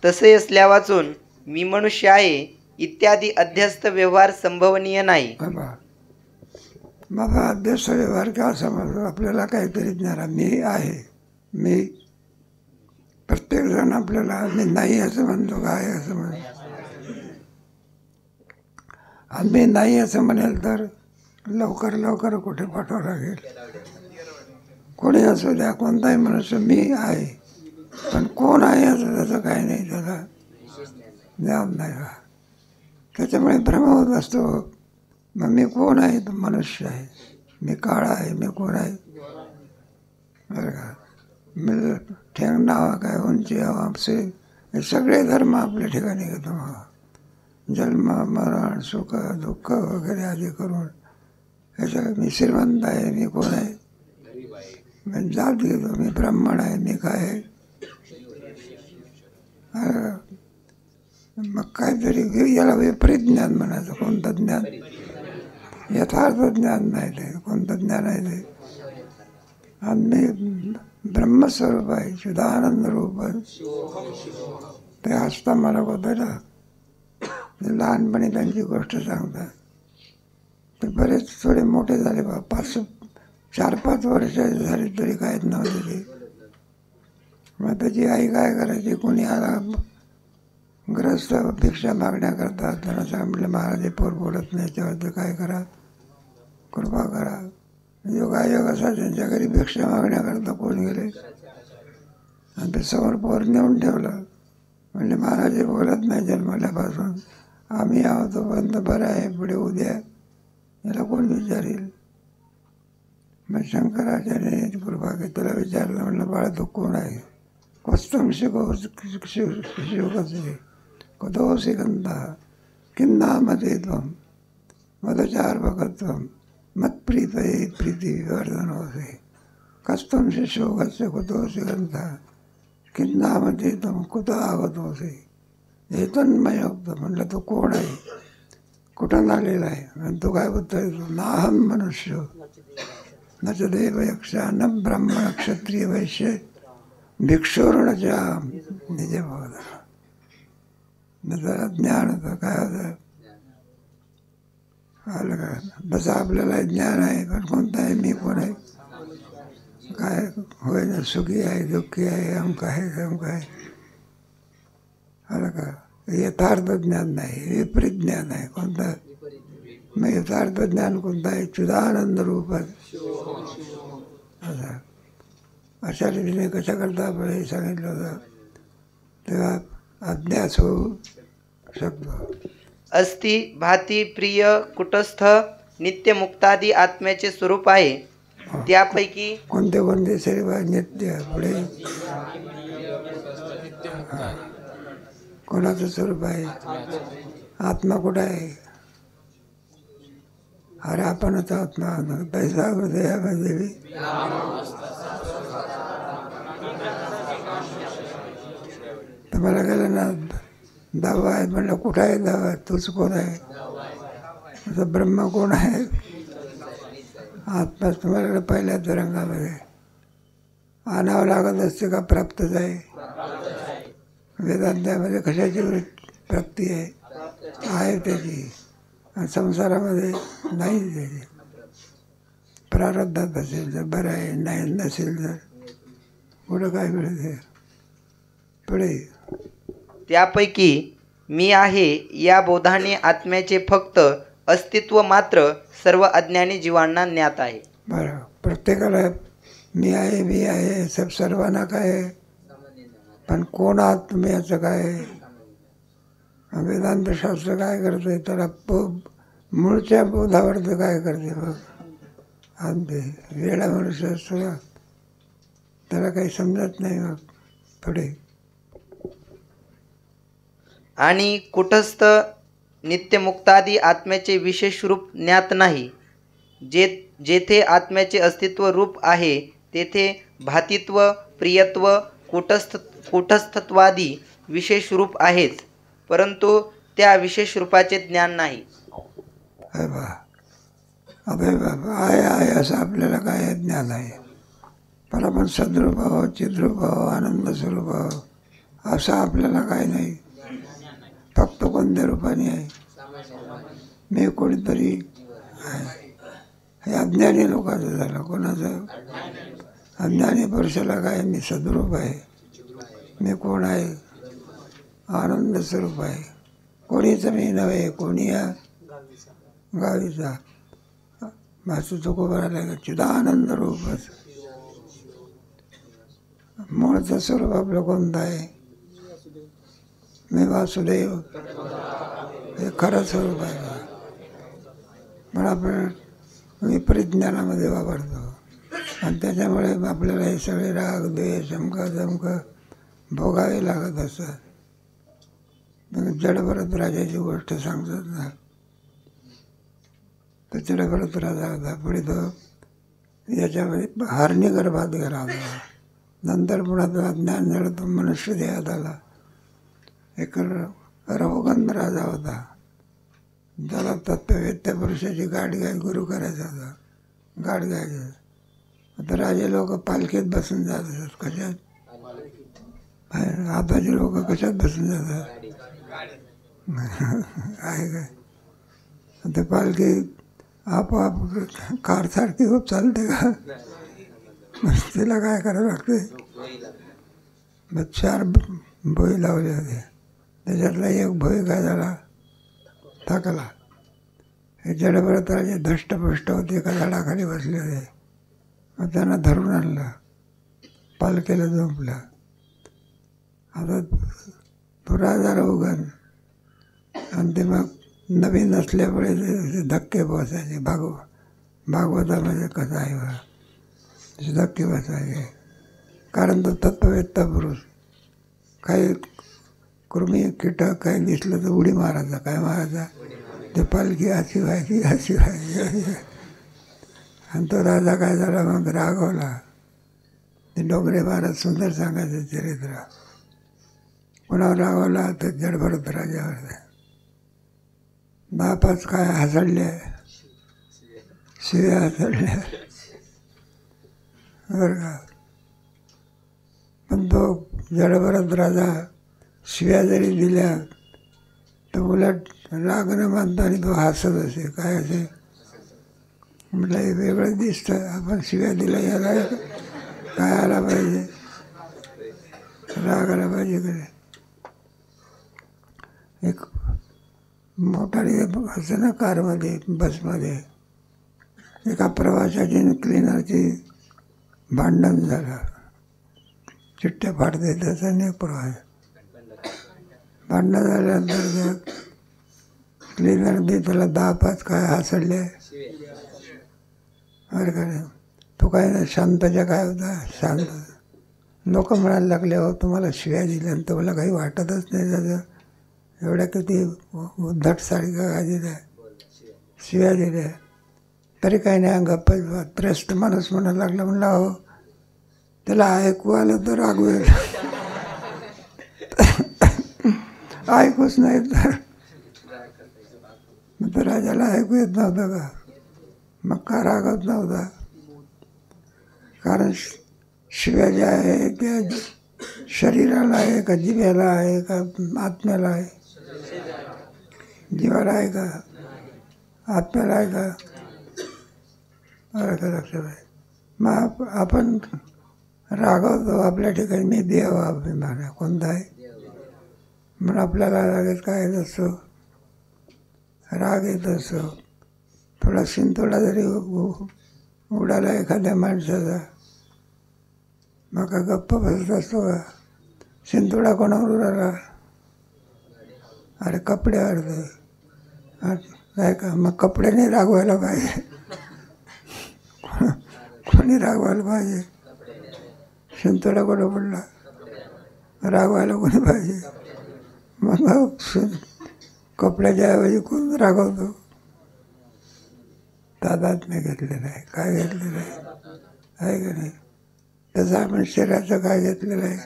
तसे असल्या वाचून मी मनुष्य आहे इत्यादी अध्यस्त व्यवहार संभवनीय नाही. बाबा मग अध्यस्त व्यवहार का समजतो? आपल्याला काहीतरी ज्ञान मी आहे, मी प्रत्येक प्रत्येक जण आपल्याला मी नाही असं म्हणतो का आहे असं म्हणतो. आम्ही नाही असं म्हणेल तर लवकर लवकर कुठे पाठवावं लागेल. कोणी असू द्या, कोणताही मनुष्य मी आहे, पण कोण आहे असं त्याचं काही नाही, त्याला ज्ञान नाही का. त्याच्यामुळे भ्रम होत असतो. मग मी कोण आहे? तर मनुष्य आहे. मी काळा आहे, मी कोण आहे बरं का. मी ठेंग नावा काय उंची आपसे हे सगळे धर्म आपल्या ठिकाणी घेतो. जन्म मरण सुख दुःख वगैरे आधी करून ह्याच्या मी श्रीमंत आहे, मी कोण आहे, मी जात घेतो, मी ब्राह्मण आहे, मी काय आहे. मग काहीतरी याला विपरीत ज्ञान म्हणायचं. कोणतं ज्ञान? यथार्थ ज्ञान नाही ते. कोणतं ज्ञान आहे ते? आम्ही ब्रह्मस्वरूप आहे, शुद्धानंद रूप आहे. ते हसता मला होतं ना, लहानपणी त्यांची गोष्ट सांगतात. ते बरेच थोडे मोठे झाले बा, 4-5 वर्ष झाली तरी काहीच नव्हते ते. मग त्याची आई काय करायची, कोणी आला ग्रस्त भिक्षा मागण्याकरता, त्यांना सांगितलं महाराज पोर बोलत नाही, त्याच्यावर काय करा, कृपा करा. योगायोग असा त्यांच्या घरी भिक्षा मागण्याकरता कोण गेले आणि ते समोर पोर नेऊन ठेवलं. म्हणजे महाराज बोलत नाही जन्मल्यापासून, आम्ही आहोत तोपर्यंत बरं आहे, पुढे उद्या याला कोण विचारेल. मग शंकराचार्याने कृपा केली, त्याला विचारलं, म्हणलं बाळा तू कोण आहे? क्वस्तं शिवकसे कुतोऽसि गन्धः किं नाम ते त्वं मदचार्वकत्वं मत्प्रीतये प्रीतिविवर्धनोऽसि कस्त्वं शिशोकस्य कुतोऽसि गन्धः किं नाम ते त्वं कुतः आगतोऽसि एतन्मयोक्तं. म्हणलं तू कोण आहे, कुठून आलेला आहे? आणि तू काय उत्तर देतो? नाहम मनुष्य न च देव यक्षा न ब्राह्मण क्षत्रिय वैश्य भिक्षुर्णच्या निज भवदा. जरा ज्ञान होतं काय होतं आलं का. बस आपल्याला ज्ञान आहे, पण कोणतं आहे, मी कोण आहे, काय होय ना, सुखी आहे दुःखी आहे, अमक आहे तमक आहे. आलं का. यथार्थ ज्ञान नाही, विपरीत ज्ञान आहे. कोणतं? मग यथार्थ ज्ञान कोणतं आहे? चिदानंद रूपात. असं अशा रीतीने कशा करता आपण हे सांगितलं होतं, तेव्हा अभ्यास होऊ शकतो. अस्ति भाती प्रिय कुटस्थ नित्यमुक्तादी आत्म्याचे स्वरूप आहे. त्यापैकी कोणते कोणते शरीर नित्य पुढे कोणाचं स्वरूप आहे? आत्मा कुठं आहे? अरे आपणच आत्मा. पैसा हृदयामध्ये तुम्हाला गेलं ना, दावा आहे म्हणलं, कुठं आहे दावा? तूच कोण आहे? असं ब्रह्म कोण आहे? आत्मा तुम्हाला पहिल्या तरंगामध्ये आणावं लागत असते का? प्राप्तच आहे. वेदांतामध्ये कशाची प्राप्ती आहे त्याची, आणि संसारामध्ये नाही त्याची. प्रारब्धात असेल तर बरं आहे, नाही नसेल तर पुढं काय मिळते पुढे. त्यापैकी मी आहे या बोधाने आत्म्याचे फक्त अस्तित्व मात्र सर्व अज्ञानी जीवांना ज्ञात आहे. बरं, प्रत्येकाला मी आहे सब सर्वांना काय आहे, पण कोण आहात तुम्ही याचं काय आहे? वेदांतशास्त्र काय करते? त्याला मूळच्या बोधावर तर काय करते बघ. आणि वेळा मनुष्य असतो ना, त्याला काही समजत नाही मग पुढे. आणि कुटस्थ नित्यमुक्तादी आत्म्याचे विशेष रूप ज्ञात नाही. जेथे आत्म्याचे अस्तित्व रूप आहे तेथे भातित्व प्रियत्व कुटस्थत्वादी विशेष रूप आहेत, परंतु त्या विशेष रूपाचे ज्ञान नाही. आहे असं आपल्याला काय ज्ञान आहे, पण आपण सद्रूप आहोत, चिद्रूप आहोत, आनंद स्वरूप आहोत असं आपल्याला काय नाही. फक्त कोणत्या रूपाने आहे? मी कोणीतरी आहे. हे अज्ञानी लोकांचं झालं. कोणाचं? अज्ञानी पुरुषाला काय? मी सद्रूप आहे, मी कोण आहे? आनंद स्वरूप आहे. कोणीच मी नव्हे, कोणी या गावीचा. भासू तुकोबाला चिदानंद रूपच. मूळचं स्वरूप आपलं कोणतं आहे? मी वासुदेव, हे खरं स्वरूप आहे. पण आपण विपरीत ज्ञानामध्ये वापरतो आणि त्याच्यामुळे आपल्याला हे सगळे राग द्वेष शंका जमक भोगावे लागत असतात. मग जडभरत राजाची गोष्ट सांगतात ना, तर जडभरत राजा होता. पुढे तो याच्यामध्ये हरणी गर्भात गेला होता. नंतर पुन्हा तो ज्ञान झालं, तो मनुष्य देहात आला. एक रवगंध राजा होता, ज्याला तत्ववेत्या पुरुषाची गाठ घ्याय गुरु करायचा होता. गाठ घ्यायचं. आता राजे लोक पालखीत बसून जात असतात. कशात? आताचे लोक कशात बसून जातात? आहे काय? ते पालखी आपोआप कारसारखी खूप चालते का? तिला काय करावं लागते? मग 4 भोई लावले होते. त्याच्यातला एक भोई काय झाला? थकला. हे जडभरत राजे धष्टपुष्ट होते, एका झाडाखाली बसले होते. मग त्यांना धरून आणलं, पालखीला झोपला. आता तो राजा रवगण आणि ते मग नवीन असल्यामुळे ते धक्के बसायचे. भागवतामध्ये कथा आहे बा, तसे धक्के बसायचे. कारण तो तत्ववेत्ता पुरुष. काही कृमी कीटक काही दिसलं तर उडी मारायचा. काय मारायचा? ते पालखी अशी व्हायची, अशी व्हायची. आणि तो राजा काय झाला मग? रागवला. ते डोंगरे महाराज सुंदर सांगायचं चरित्र. कोणावर रागवला? तर जडभरत राजावर. 10-5 काय हसडले, शिव्या हसडल्या बरं का. पण तो जडभरत राजा शिव्या जरी दिल्या तर उलट राग न मानता आणि तो हसत असे. काय असे? म्हटलं हे वेगळं दिसतं. आपण शिव्या दिल्या, याला काय आला पाहिजे? राग आला पाहिजे. कडे एक मोटारी असं ना, कारमध्ये बसमध्ये एका प्रवाशाची आणि क्लिनरची भांडण झालं. चिठ्ठ्या फाडते त्याचा नाही प्रवास. भांडणं झाल्यानंतर क्लिनरने त्याला 10-5 काय हसडले बरं का. तो काय ना शांतच्या काय होता? शांत. लोक म्हणायला लागले, हो तुम्हाला शिव्या दिल्या आणि तुम्हाला काही वाटतच नाही त्याचं. एवढ्या किती उद्धट सारखं काय दिल्या, शिव्या दिल्या तरी काही नाही. गप्प त्रस्त माणूस म्हणायला लागला. म्हणला हो त्याला ऐकू आलं तर रागवेल, ऐकूच नाही तर राजाला ऐकू येत नव्हतं का? मग का रागत नव्हता? कारण शिव्या ज्या आहे त्या शरीराला आहे का जिभेला आहे का आत्म्याला आहे? जीवाला आहे का आत्म्याला आहे का? लक्षात आहे. मग आपण रागवतो आपल्या ठिकाणी. मी देव अभिमान आहे कोणता आहे म्हणून आपल्याला रागेत काय येत असतो? राग येत असतो. थोडा शिंतोडा जरी उडाला एखाद्या माणसाचा, मग का गप्प बसत असतो का? शिंतोडा कोणावर उडाला? अरे कपड्यावर काय का? मग कपड्याने रागवायला पाहिजे. कोणी रागवायला पाहिजे? शिंतोडा कोणा पडला? रागवायला कोणी पाहिजे? मग कपड्याच्या ऐवजी कोण रागवतो? तादात्म्य घेतलेलं आहे. काय घेतलेलं आहे का नाही? तसं आपण शरीराचं काय घेतलेलं आहे?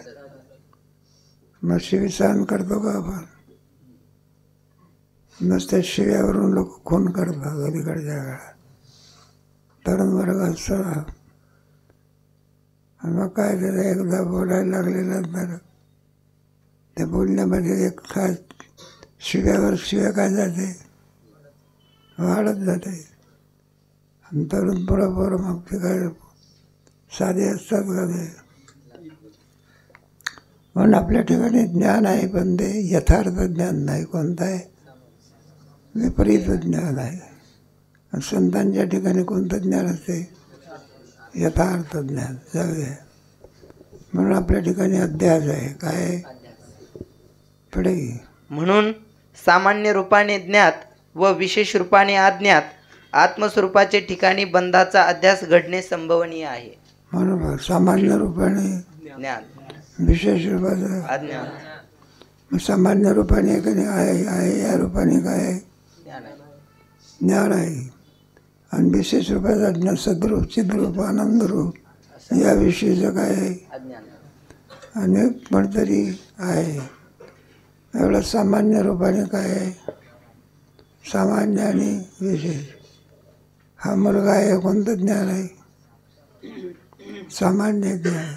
मग शिवी सहन करतो का आपण? नुसत्या शिव्यावरून लोक खून करतात अलीकडच्या काळात. तरुण वर्ग असतो ना, मग काय त्याचं एकदा बोलायला लागलेलं त्या बोलण्यामध्ये एक काय शिव्यावर शिव्या काय जाते? वाढत जाते. आणि तरुण बरोबर मग ते काय साधे असतात का ते म्हणून आपल्या ठिकाणी ज्ञान आहे, पण ते यथार्थ ज्ञान नाही. कोणतं आहे? विपरीत ज्ञान आहे. आणि संतांच्या ठिकाणी कोणतं ज्ञान असते? यथार्थ ज्ञान सगळे. म्हणून आपल्या ठिकाणी अध्यास आहे. काय आहे? पुढे म्हणून सामान्य रूपाने ज्ञात व विशेष रूपाने अज्ञात आत्मस्वरूपाचे ठिकाणी बंधाचा अध्यास घडणे संभवनीय आहे. म्हणून सामान्य रूपाने ज्ञान, विशेष रूपाचं अज्ञान, मग सामान्य रूपाने आहे या रूपाने काय आहे? ज्ञान आहे. ज्ञान आहे. आणि विशेष रूपाचा ज्ञान सद्रूप, चिद्रूप, आनंदरूप याविषयीचं काय आहे? अज्ञान. अनेक पण तरी आहे. एवढं सामान्य रूपाने काय आहे? सामान्य आणि विशेष. हा मुलगा आहे, कोणतं ज्ञान आहे? सामान्य ज्ञान.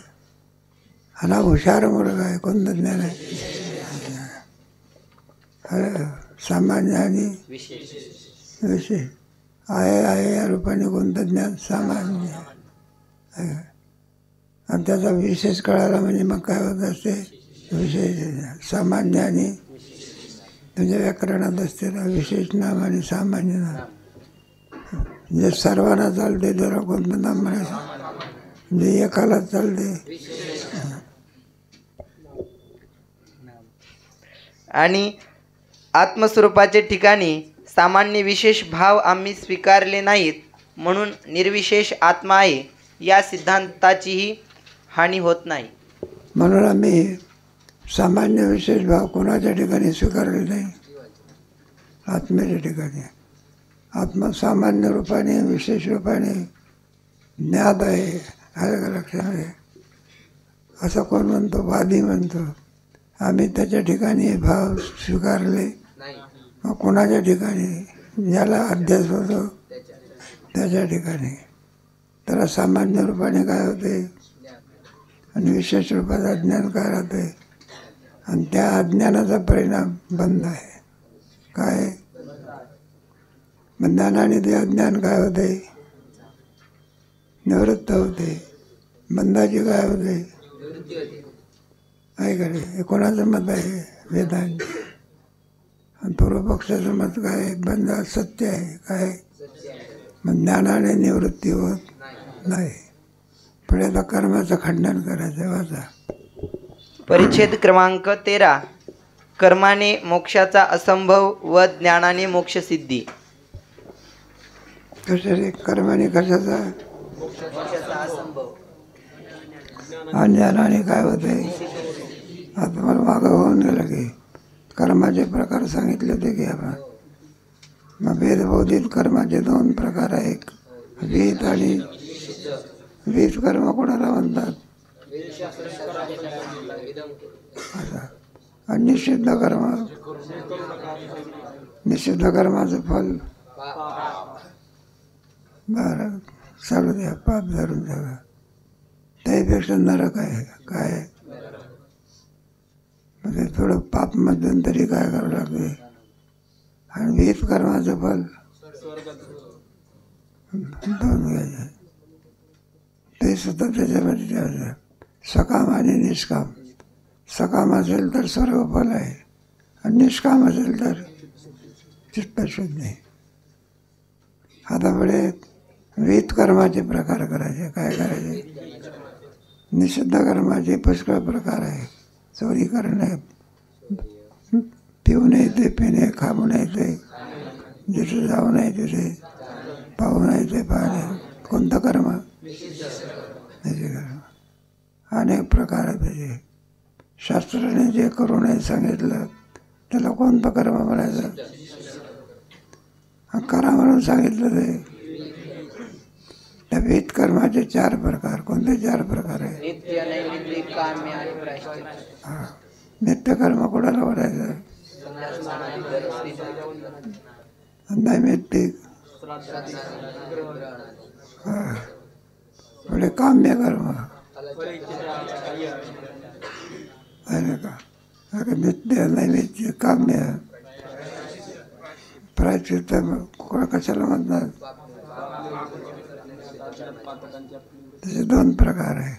हा हुशार मुलगा आहे, कोणतं ज्ञान आहे? सामान्य आणि विशेष. आहे या रूपाने कोणतं ज्ञान? सामान्य. आणि त्याचा विशेष कळाला म्हणजे मग काय होत असते? विशेष. सामान्य आणि तुझ्या व्याकरणात असते ना विशेष नाम आणि सामान्य नाम. जे सर्वांना चालते त्याला कोणतं नाम म्हणायचं? जे एकाला चालते. आणि आत्मस्वरूपाचे ठिकाणी सामान्य विशेष भाव आम्ही स्वीकारले नाहीत, म्हणून निर्विशेष आत्मा आहे या सिद्धांताचीही हानी होत नाही. म्हणून आम्ही सामान्य विशेष भाव कोणाच्या ठिकाणी स्वीकारले नाही? आत्म्याच्या ठिकाणी. आत्मा सामान्य रूपाने विशेष रूपाने ज्ञात आहे. आलं का लक्षामध्ये? असं कोण म्हणतो? वादी म्हणतो. आम्ही त्याच्या ठिकाणी हे भाव स्वीकारले. मग कोणाच्या ठिकाणी? ज्याला अध्यास होतो त्याच्या ठिकाणी. त्याला सामान्य रूपाने काय होते आणि विशेष रूपात अज्ञान काय राहते. आणि त्या अज्ञानाचा परिणाम बंध आहे. काय? ज्ञानाने ते अज्ञान काय होते? निवृत्त होते. बंधाची काय होते? आहे का रे? हे कोणाचं मत आहे? वेदांत. आणि पूर्वपक्षाचं मत काय आहे? बंध सत्य आहे. काय? मग ज्ञानाने निवृत्ती होत नाही. पुढे आता कर्माचं खंडन करायचं. वाचा परिच्छेद क्रमांक 13. कर्माने मोक्षाचा असंभव व ज्ञानाने मोक्षसिद्धी. कशाने? कर्माने कशाचा? आणि ज्ञानाने काय होते? आता मला मागं होऊन गेलं की कर्माचे प्रकार सांगितले होते की आपण. मग वेदबोधित कर्माचे 2 प्रकार आहे. विहित आणि विहित कर्म कोणाला म्हणतात? आणि निषिद्ध कर्म. निषिद्ध कर्माचं फल बरं सगळं द्या, पाप धरून सगळं. त्यापेक्षा नरक आहे. काय? म्हणजे थोडं पाप मध्यंतरी काय करावं लागते. आणि विहित कर्माचं फल 2 घ्यायचे. ते सुद्धा त्याच्यामध्ये ठेवायचं. सकाम आणि निष्काम. सकाम असेल तर सर्व फल आहे आणि निष्काम असेल तर चित्तशुद्धी. आता पुढे विहित कर्माचे प्रकार करायचे. काय करायचे? निषिद्ध कर्माचे पुष्कळ प्रकार आहे. चोरी करणे, पिऊ नये ते पिणे, खाऊ नये ते, जिथे जाऊ नये तिथे, पाहू नये ते पाहणे. कोणतं कर्म? त्याचे कर्म. अनेक प्रकार आहेत त्याचे. शास्त्राने जे करू नये सांगितलं त्याला कोणतं कर्म म्हणायचं? करा म्हणून सांगितलं ते. त्या विहित कर्माचे 4 प्रकार. कोणते 4 प्रकार आहे? नित्य, नैमित्तिक, काम्य आणि प्रायश्चित्त. हां. नित्यकर्म कोणाला म्हणायचं? नैमित्तिक. हां. पुढे काम्य कर्म आहे का? नित्य, नैमित्तिक, काम्य. प्रायश्चित्त कशाला म्हणतात? त्याचे 2 प्रकार आहे.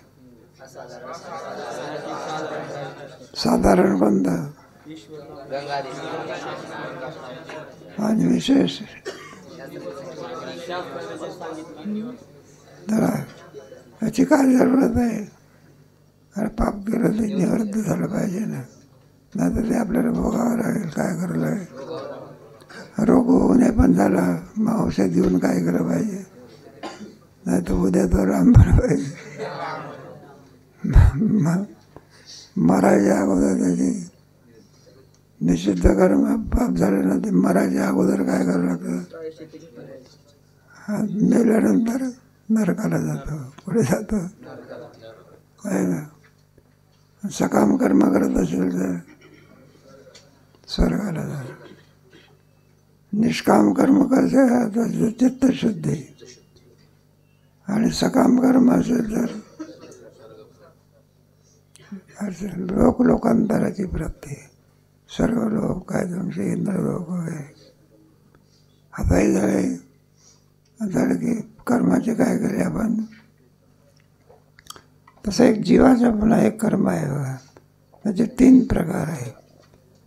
साधारण कोणतं आणि विशेष त्याला याची काय जरूरत आहे? अरे पाप केलं ते निवृत्त झालं पाहिजे ना, नाही तर ते आपल्याला भोगावं लागेल. काय करावं लागेल? रोग होऊ नये पण झाला मग औषध घेऊन काय केलं पाहिजे, नाही तर उद्या तो रामभर पाहिजे. मरायच्या अगोदर त्याची निषिद्ध कर्म पाप झाले ना, ते मरायच्या अगोदर काय करावं लागतं? मेल्यानंतर नरकाला जातो, पुढे जातो. काय ना, सकाम कर्म करत असेल तर स्वर्गाला जातो. निष्काम कर्म करायचं चित्तशुद्धी, आणि सकाम कर्म असेल तर लोकांतराची प्राप्ती. सर्व लोक काय तुमचे इंद्रलोक वगैरे हाताही झाले की कर्माचे काय केले आपण. तसं एक जीवाचा पुन्हा एक कर्म आहे बघा. त्याचे 3 प्रकार आहे.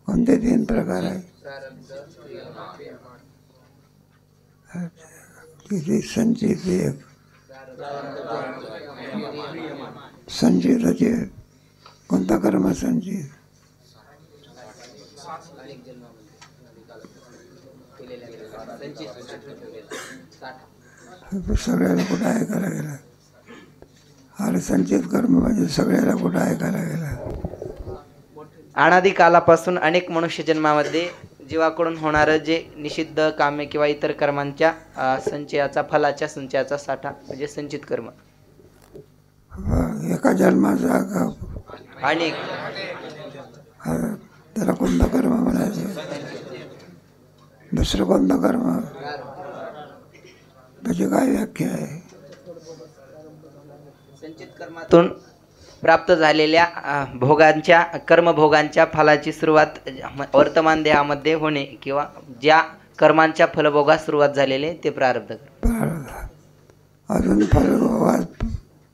कोणते 3 प्रकार आहे? किती संचित एक संचिताचे कोणता कर्म संचित? सगळ्याला कुठं ऐकायला गेला? अरे संचित कर्म म्हणजे सगळ्याला कुठं ऐकायला गेला? अनादी कालापासून अनेक मनुष्य जन्मामध्ये जीवाकडून होणारं जे निषिद्ध कामे किंवा इतर कर्मांच्या संचयाचा, फलाच्या संचयाचा साठा म्हणजे संचित कर्म. एका जन्माचा अनेक, त्याला कोणतं कर्म म्हणायचं? दुसरं कोणतं कर्म? त्याची काय व्याख्या आहे? संचित कर्मातून प्राप्त झालेल्या भोगांच्या, कर्मभोगांच्या फलाची सुरुवात वर्तमान देहामध्ये होणे किंवा ज्या कर्मांच्या फलभोगास सुरुवात झालेले ते प्रारब्ध. अजून फलभोगात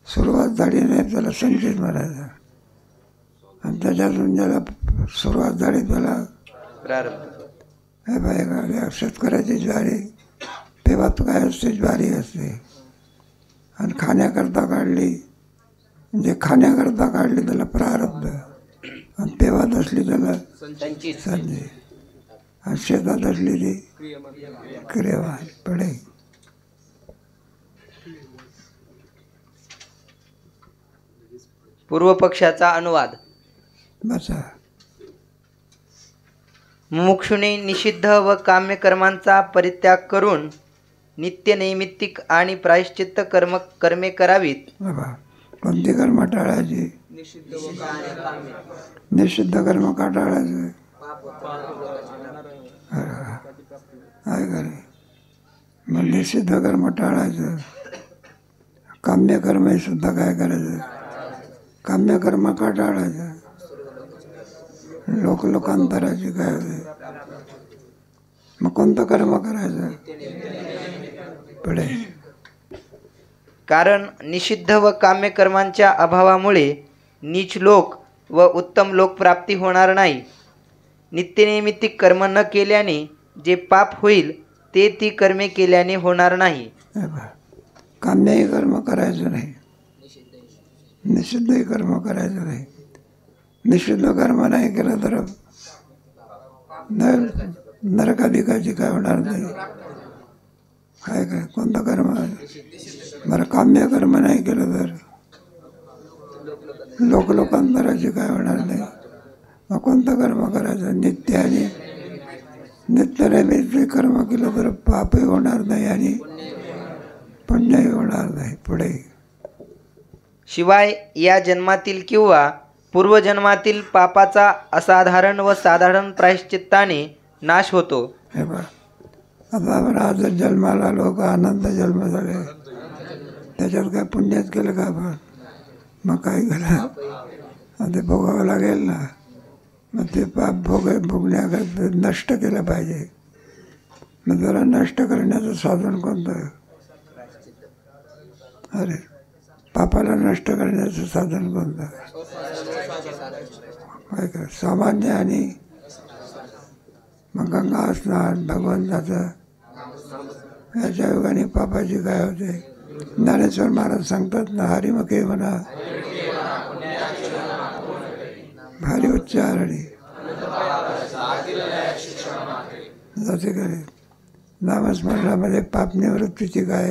सुरुवात झाली नाही त्याला संचित म्हणायचं, आणि त्याच्यातून ज्याला सुरुवात झाली त्याला प्रारब्ध. हे बाई शेतकऱ्याची ज्वारी पेवात काय असते? ज्वारी असते. आणि खाण्याकरता काढली म्हणजे खाण्याकरता काढली त्याला प्रारब्ध, आणि पेवात असली त्याला संचित, आणि शेतात असली ती क्रियावान पडे. पूर्व पक्षाचा अनुवाद. बसा. मुमुक्षुने निषिद्ध व काम्य कर्मांचा परित्याग करून नित्य नैमित्तिक आणि प्रायश्चित्त कर्मे करावीत. बाबा कोणती कर्म टाळायची? निषिद्ध कर्म का टाळायचं? काय करे? मग निषिद्ध कर्म टाळायचं. काम्य कर्म हे सुद्धा काय करायचं? काम्य कर्म का टाळायचं? लोकांतराची काय होते? मग कोणतं कर्म करायचं? पुढे. कारण निषिद्ध व काम्य कर्मांच्या अभावामुळे नीच लोक व उत्तम लोक प्राप्ती होणार नाही. नित्यनैमित्तिक कर्म न केल्याने जे पाप होईल ते ती कर्मे केल्याने होणार नाही. काम्यही कर्म करायचं नाही, निषिद्धही कर्म करायचं नाही. निषिद्ध कर्म नाही केलं तर नरकाधिकाची काय होणार नाही. काय कोणतं कर्म? बरं काम्य कर्म नाही केलं तर लोकांतराची काय होणार नाही. मग कोणतं कर्म करायचं? नित्य आणि नित्य नैमित्तिक कर्म केलं तर पापही होणार नाही आणि पुण्यही होणार नाही. पुढे. शिवाय या जन्मातील किंवा पूर्वजन्मातील पापाचा असाधारण व साधारण प्रायश्चित्ताने नाश होतो. हे बघ, आता आपण आज जन्माला लोक आनंद जन्म झाले, त्याच्यात काय पुण्यात केलं का आपण? मग काय केलं? ते भोगावं लागेल ना. मग ते पाप भोगण्याकरता नष्ट केलं पाहिजे. मग जरा नष्ट करण्याचं साधन कोणतं? अरे पापाला नष्ट करण्याचं साधन कोणतं? काय कर सामान्य आणि मग गंगा स्नान भगवंताचं याच्या योगाने पापाची काय होते. ज्ञानेश्वर महाराज सांगतात ना, हरिमुखे म्हणा भारी उच्चारणे जसे करे. नामस्मरणामध्ये पाप निवृत्तीची काय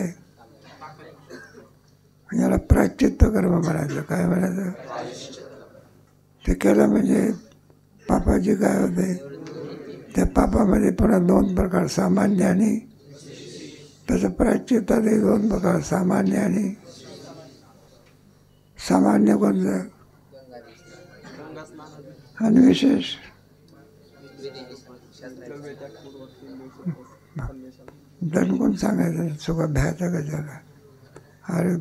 याला प्रायश्चित्त कर्म म्हणायचं. काय म्हणायचं ते केलं म्हणजे पापाची काय होते. त्या पापामध्ये पुन्हा दोन प्रकार, सामान्य आणि त्याचं प्रायश्चित्तातही दोन प्रकार, सामान्य आणि सामान्य कोणतं आणि विशेष. दणकून सांगायचं सुखा भ्यायचं का जगा. अरे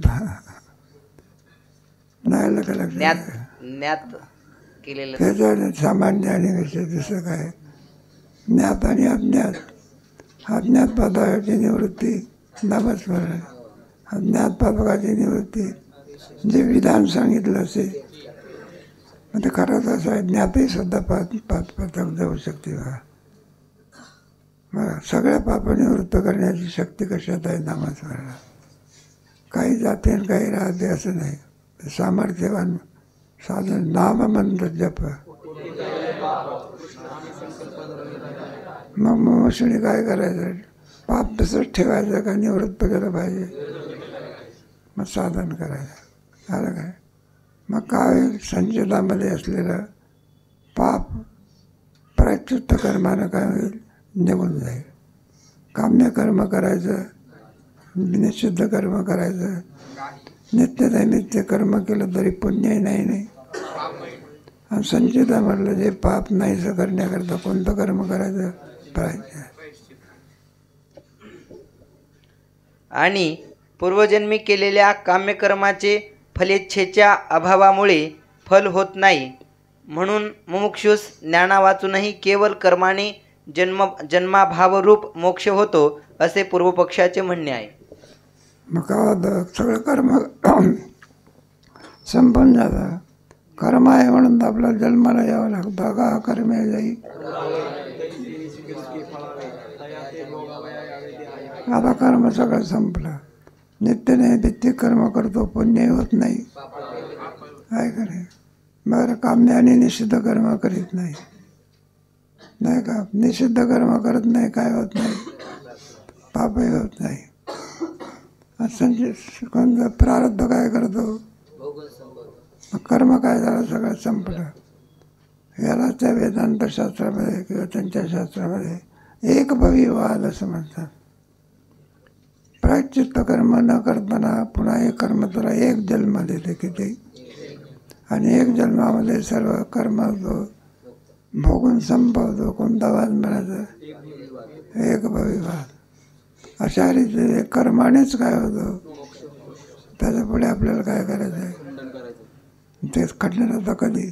नाही लक्षात त्याच्या सामान्य आणि विशेष दुसरं काय. ज्ञात आणि अज्ञात. अज्ञात पातकाची निवृत्ती नामस्मरण, अज्ञात पातकाची निवृत्ती जे विधान सांगितलं असेल मग ते खरंच असं आहे. ज्ञातही सुद्धा पातक जाऊ शकते. बघा सगळ्या पाप निवृत्त करण्याची शक्ती कशात आहे. नामस्मरण. काही जाते आणि काही राहते असं नाही. सामर्थ्यवान साधन नाम मंत्र जप. मग मनुष्याने काय करायचं. पाप तसंच ठेवायचं का निवृत्त केलं पाहिजे. मग साधन करायचं. झालं काय. मग काय संचितामध्ये असलेलं पाप प्रायश्चित्त कर्मानं काय होईल निघून जाईल. काम्य कर्म करायचं, निषिद्ध कर्म करायचं. नित्य कर्म केलं तरी पुण्यही नाही. आणि संचिता म्हटलं जे पाप नाहीसं करण्याकरता कोणतं कर्म करायचं पाहिजे. आणि पूर्वजन्मी केलेल्या काम्यकर्माचे फलेच्छेच्या अभावामुळे फल होत नाही. म्हणून मुमुक्षुस ज्ञाना वाचूनही केवळ कर्माने जन्माभावरूप मोक्ष होतो असे पूर्वपक्षाचे म्हणणे आहे. मग का सगळं कर्म संपन्न जातं. कर्म आहे म्हणून आपल्याला जन्माला यावं लागतं. का कर्मे जाई आता कर्म सगळं संपलं. नित्य नैमित्तिक कर्म करतो पुण्यही होत नाही. काय करे. बरं काम्य आणि निषिद्ध कर्म करीत नाही. नाही का. निषिद्ध कर्म करत नाही काय होत नाही. पापही होत नाही. कोणतं प्रारब्ध काय करतो. कर्म काय झालं सगळं संपलं. याला त्या वेदांत शास्त्रामध्ये किंवा त्यांच्या शास्त्रामध्ये एक भविवाद असं म्हणतात. प्रायश्चित्त कर्म न करताना पुन्हा एक कर्म तुला एक जन्म देते किती. आणि एक जन्मामध्ये सर्व कर्म भोगून संपवतो. कोणता वाद म्हणायचं एक भविवाद. अशा रीतीने कर्मानेच काय होतं त्याच्या पुढे आपल्याला काय करायचं आहे तेच खटलेलं होतं कधी.